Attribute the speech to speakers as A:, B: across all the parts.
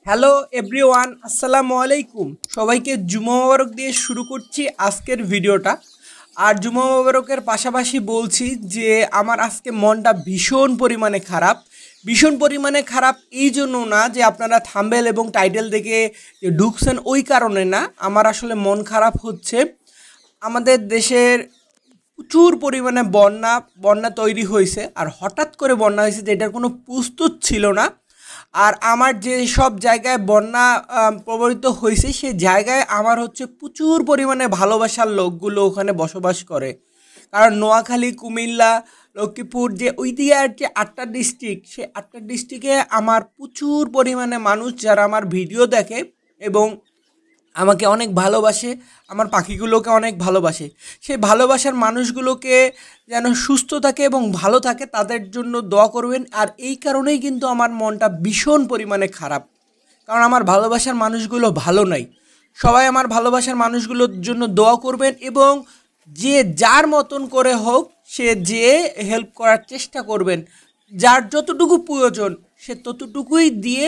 A: Hello everyone, আসসালামু আলাইকুম। সবাইকে জুমা মোবারক দিয়ে শুরু করছি আজকের ভিডিওটা। আর জুমা মোবারকের পাশাপাশি বলছি যে আমার আজকে মনটা ভীষণ পরিমাণে খারাপ এই জন্য না যে আপনারা থাম্বনেল এবং টাইটেল দেখে যে ঢুকছেন ওই কারণে না। আমার আসলে মন খারাপ হচ্ছে আমাদের দেশের প্রচুর পরিমাণে বন্যা তৈরি হয়েছে, আর হঠাৎ করে বন্যা হয়েছে যে এটার কোনো প্রস্তুত ছিল না। আর আমার যে সব জায়গায় বন্যা প্রভাবিত হয়েছে সেই জায়গায় আমার হচ্ছে প্রচুর পরিমাণে ভালোবাসার লোকগুলো ওখানে বসবাস করে। কারণ নোয়াখালী, কুমিল্লা, লক্ষ্মীপুর যে ওই দিকে আর যে 8টা ডিস্ট্রিক্ট, সেই 8টা ডিস্ট্রিক্টে আমার প্রচুর পরিমাণে মানুষ যারা আমার ভিডিও দেখে এবং আমাকে অনেক ভালোবাসে, আমার পাখিগুলোকে অনেক ভালোবাসে। সেই ভালোবাসার মানুষগুলোকে যেন সুস্থ থাকে এবং ভালো থাকে তাদের জন্য দোয়া করবেন। আর এই কারণেই কিন্তু আমার মনটা ভীষণ পরিমাণে খারাপ, কারণ আমার ভালোবাসার মানুষগুলো ভালো নাই। সবাই আমার ভালোবাসার মানুষগুলোর জন্য দোয়া করবেন এবং যে যার মতন করে হোক সে যে হেল্প করার চেষ্টা করবেন। যার যতটুকু প্রয়োজন সে ততটুকুই দিয়ে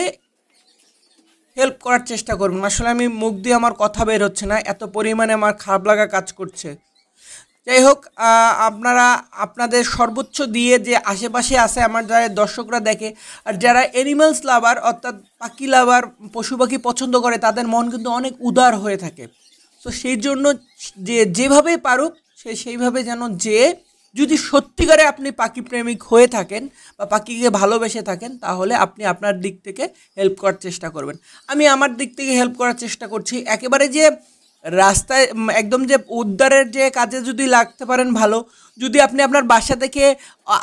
A: হেল্প করার চেষ্টা করবেন। আসলে আমি মুখ দিয়ে আমার কথা বের হচ্ছে না, এত পরিমাণে আমার খারাপ লাগা কাজ করছে। যাই হোক, আপনারা আপনাদের সর্বোচ্চ দিয়ে যে আশেপাশে আছে আমার যারা দর্শকরা দেখে আর যারা অ্যানিমালস লাভার অর্থাৎ পাখি লাভার, পশু পাখি পছন্দ করে, তাদের মন কিন্তু অনেক উদার হয়ে থাকে। তো সেই জন্য যে যেভাবে পারুক সে সেইভাবে যেন, যে যদি সত্যিকারে আপনি পাখি প্রেমিক হয়ে থাকেন বা পাখিকে ভালোবেসে থাকেন তাহলে আপনি আপনার দিক থেকে হেল্প করার চেষ্টা করবেন। আমি আমার দিক থেকে হেল্প করার চেষ্টা করছি। একেবারে যে রাস্তায় একদম যে উদ্ধারের যে কাজে যদি লাগতে পারেন ভালো, যদি আপনি আপনার বাসা থেকে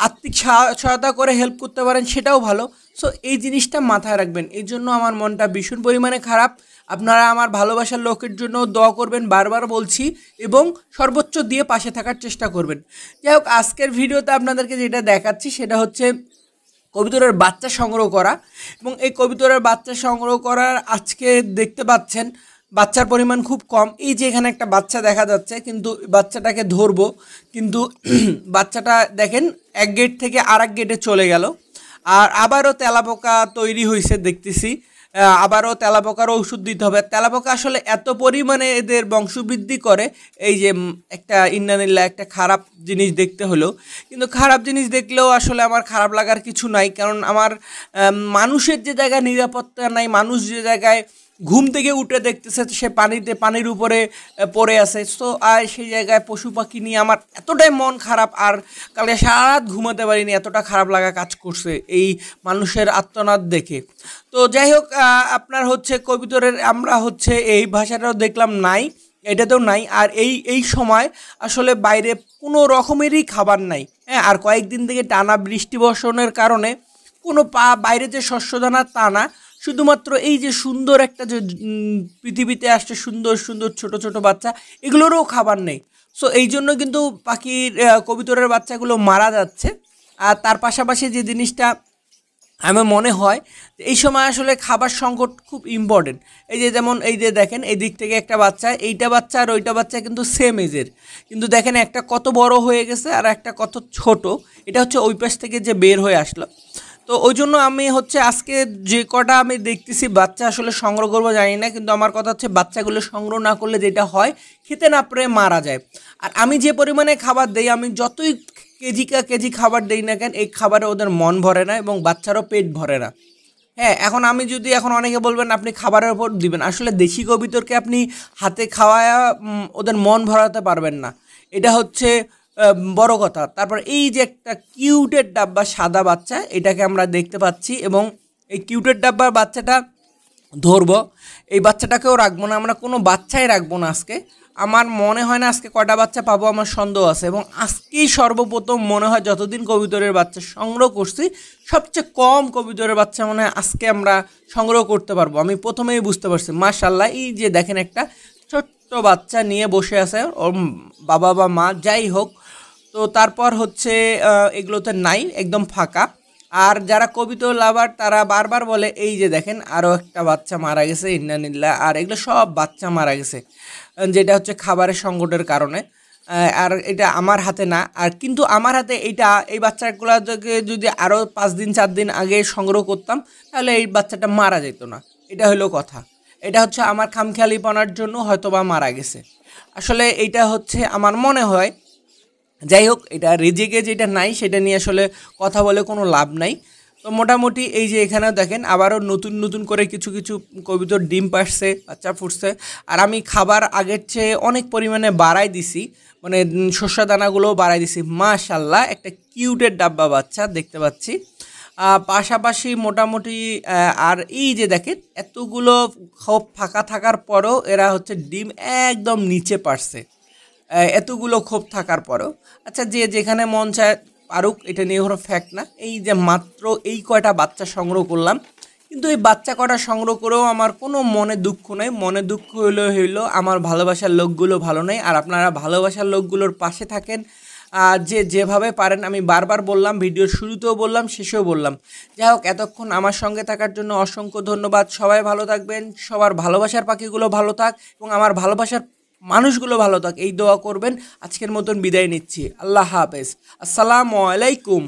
A: আর্থিক সহায়তা করে হেল্প করতে পারেন সেটাও ভালো। সো এই জিনিসটা মাথায় রাখবেন। এই জন্য আমার মনটা ভীষণ পরিমাণে খারাপ। আপনারা আমার ভালোবাসার লোকের জন্য দোয়া করবেন, বারবার বলছি, এবং সর্বোচ্চ দিয়ে পাশে থাকার চেষ্টা করবেন। যাই হোক, আজকের ভিডিওতে আপনাদেরকে যেটা দেখাচ্ছি সেটা হচ্ছে কবুতরের বাচ্চা সংগ্রহ করা। এবং এই কবুতরের বাচ্চা সংগ্রহ করার আজকে দেখতে পাচ্ছেন বাচ্চার পরিমাণ খুব কম। এই যে এখানে একটা বাচ্চা দেখা যাচ্ছে, কিন্তু বাচ্চাটাকে ধরবো, কিন্তু বাচ্চাটা দেখেন এক গেট থেকে আর এক গেটে চলে গেল। আর আবারও তেলাপোকা তৈরি হয়েছে দেখতেছি, আবারও তেলাপোকারও ওষুধ দিতে হবে। তেলাপোকা আসলে এত পরিমাণে এদের বংশবৃদ্ধি করে, এই যে একটা ইন্নানিল্লাহ একটা খারাপ জিনিস দেখতে হলো, কিন্তু খারাপ জিনিস দেখলেও আসলে আমার খারাপ লাগার কিছু নাই। কারণ আমার মানুষের যে জায়গায় নিরাপত্তা নাই, মানুষ যে জায়গায় ঘুম থেকে উঠে দেখতেছে সে পানির উপরে পড়ে আছে, তো আর সেই জায়গায় পশু পাখি নিয়ে আমার এতটাই মন খারাপ। আর কালকে সারা রাত ঘুমাতে পারিনি, এতটা খারাপ লাগা কাজ করছে এই মানুষের আর্তনাদ দেখে। তো যাই হোক, আপনার হচ্ছে কবুতরের আমরা হচ্ছে এই ভাষাটাও দেখলাম নাই, এটাতেও নাই। আর এই সময় আসলে বাইরে কোনো রকমেরই খাবার নাই। হ্যাঁ, আর কয়েকদিন থেকে টানা বৃষ্টি বর্ষণের কারণে কোনো বাইরে যে শস্যদানা তা না, শুধুমাত্র এই যে সুন্দর একটা যে পৃথিবীতে আসছে সুন্দর সুন্দর ছোট ছোট বাচ্চা, এগুলোরও খাবার নেই। সো এই জন্য কিন্তু পাখির কবুতরের বাচ্চাগুলো মারা যাচ্ছে। আর তার পাশাপাশি যে জিনিসটা আমার মনে হয় এই সময় আসলে খাবার সংকট খুব ইম্পর্টেন্ট। এই যে যেমন এই যে দেখেন এই দিক থেকে একটা বাচ্চা, এইটা বাচ্চা আর ওইটা বাচ্চা কিন্তু সেম এজের, কিন্তু দেখেন একটা কত বড় হয়ে গেছে আর একটা কত ছোট। এটা হচ্ছে ওই পাশ থেকে যে বের হয়ে আসলো। তো ওই জন্য আমি হচ্ছে আজকে যে কটা আমি দেখতেছি বাচ্চা আসলে সংগ্রহ করবো জানি না, কিন্তু আমার কথা হচ্ছে বাচ্চাগুলো সংগ্রহ না করলে যেটা হয় খেতে না পেরে মারা যায়। আর আমি যে পরিমাণে খাবার দেই, আমি যতই কেজি খাবার দেই না কেন, এই খাবারে ওদের মন ভরে না এবং বাচ্চারও পেট ভরে না। হ্যাঁ, এখন অনেকে বলবেন আপনি খাবারের উপর দিবেন, আসলে দেশি কবুতরকে আপনি হাতে খাওয়ায় ওদের মন ভরাতে পারবেন না, এটা হচ্ছে বড় কথা। তারপর এই যে একটা কিউটের ডাব্বা সাদা বাচ্চা, এটাকে আমরা দেখতে পাচ্ছি এবং এই কিউটের ডাব্বার বাচ্চাটা ধরবো। এই বাচ্চাটাকেও রাখবো না, আমরা কোনো বাচ্চাই রাখবো না আজকে। আমার মনে হয় না আজকে কটা বাচ্চা পাবো, আমার সন্দেহ আছে। এবং আজকেই সর্বপ্রথম মনে হয় যতদিন কবুতরের বাচ্চা সংগ্রহ করছি সবচেয়ে কম কবুতরের বাচ্চা মনে হয় আজকে আমরা সংগ্রহ করতে পারবো। আমি প্রথমেই বুঝতে পারছি, মাশাআল্লাহ। এই যে দেখেন একটা ছোট্ট বাচ্চা নিয়ে বসে আছে ওর বাবা বা মা, যাই হোক। তো তারপর হচ্ছে এগুলোতে নাই, একদম ফাঁকা। আর যারা কবুতর লাভার তারা বারবার বলে এই যে দেখেন আরও একটা বাচ্চা মারা গেছে, ইন্নানিল্লাহ। আর এগুলো সব বাচ্চা মারা গেছে, যেটা হচ্ছে খাবারের সংকটের কারণে। আর এটা আমার হাতে না, আর কিন্তু আমার হাতে এই বাচ্চাগুলোকে যদি আরও 5 দিন 4 দিন আগে সংগ্রহ করতাম তাহলে এই বাচ্চাটা মারা যেত না। এটা হলো কথা। এটা হচ্ছে আমার খামখেয়ালিপনার জন্য হয়তোবা মারা গেছে। আসলে এইটা হচ্ছে আমার মনে হয়। যাই হোক, এটা রিজিকে যেটা নাই সেটা নিয়ে আসলে কথা বলে কোনো লাভ নাই। তো মোটামুটি এই যে এখানেও দেখেন আবারও নতুন নতুন করে কিছু কিছু কবুতর ডিম পাড়ছে, বাচ্চা ফুটছে। আর আমি খাবার আগের চেয়ে অনেক পরিমাণে বাড়াই দিছি, মানে শস্য দানাগুলোও বাড়াই দিছি। মাশাল্লাহ, একটা কিউটের ডাব্বা বাচ্চা দেখতে পাচ্ছি। পাশাপাশি মোটামুটি আর এই যে দেখেন এতগুলো খোপ ফাঁকা থাকার পরও এরা হচ্ছে ডিম একদম নিচে পারছে, এতগুলো ক্ষোভ থাকার পরও। আচ্ছা, যে যেখানে মন চায় পারুক, এটা নিয়ে কোনো ফ্যাক্ট না। এই যে মাত্র এই কয়টা বাচ্চা সংগ্রহ করলাম, কিন্তু এই বাচ্চা কটা সংগ্রহ করেও আমার কোনো মনে দুঃখ নেই। মনে দুঃখ হইলো আমার ভালোবাসার লোকগুলো ভালো নেই। আর আপনারা ভালোবাসার লোকগুলোর পাশে থাকেন, যে যেভাবে পারেন। আমি বারবার বললাম, ভিডিওর শুরুতেও বললাম, শেষেও বললাম। যাই হোক, এতক্ষণ আমার সঙ্গে থাকার জন্য অসংখ্য ধন্যবাদ। সবাই ভালো থাকবেন, সবার ভালোবাসার পাখিগুলো ভালো থাক এবং আমার ভালোবাসার মানুষগুলো ভালো থাক, এই দোয়া করবেন। আজকের মতন বিদায় নিচ্ছি। আল্লাহ হাফেজ। আসসালামু আলাইকুম।